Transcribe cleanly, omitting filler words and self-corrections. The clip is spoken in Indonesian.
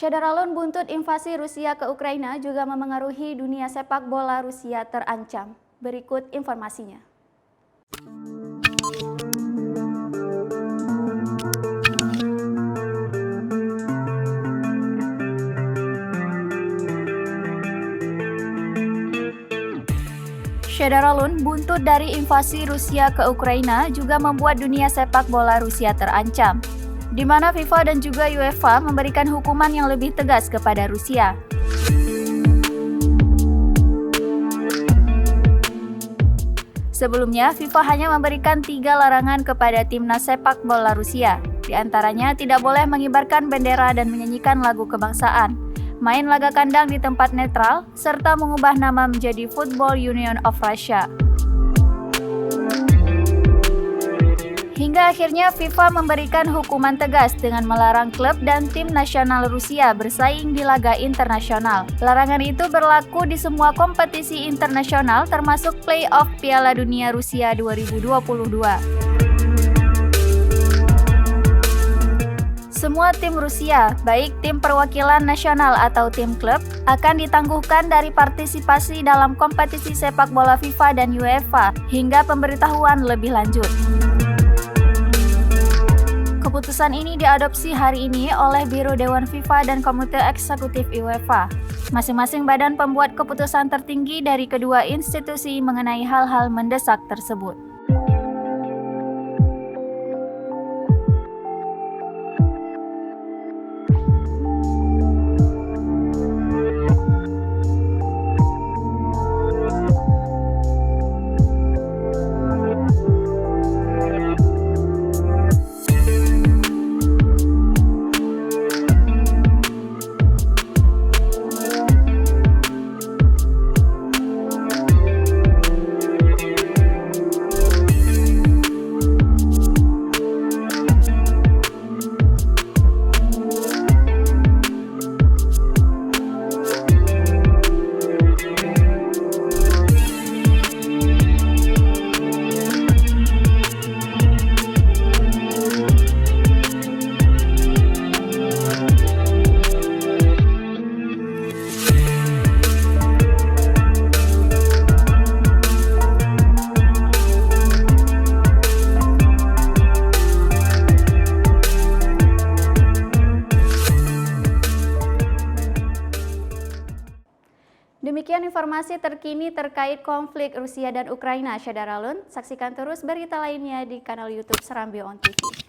Syederalun buntut invasi Rusia ke Ukraina juga memengaruhi dunia sepak bola Rusia terancam. Berikut informasinya. Syederalun buntut dari invasi Rusia ke Ukraina juga membuat dunia sepak bola Rusia terancam, di mana FIFA dan juga UEFA memberikan hukuman yang lebih tegas kepada Rusia. Sebelumnya, FIFA hanya memberikan 3 larangan kepada timnas sepak bola Rusia. Di antaranya tidak boleh mengibarkan bendera dan menyanyikan lagu kebangsaan, main laga kandang di tempat netral, serta mengubah nama menjadi Football Union of Russia. Hingga akhirnya FIFA memberikan hukuman tegas dengan melarang klub dan tim nasional Rusia bersaing di laga internasional. Larangan itu berlaku di semua kompetisi internasional termasuk play-off Piala Dunia Rusia 2022. Semua tim Rusia, baik tim perwakilan nasional atau tim klub, akan ditangguhkan dari partisipasi dalam kompetisi sepak bola FIFA dan UEFA hingga pemberitahuan lebih lanjut. Keputusan ini diadopsi hari ini oleh Biro Dewan FIFA dan Komite Eksekutif UEFA, masing-masing badan pembuat keputusan tertinggi dari kedua institusi mengenai hal-hal mendesak tersebut. Demikian informasi terkini terkait konflik Rusia dan Ukraina, Syederalun. Saksikan terus berita lainnya di kanal YouTube Serambi On TV.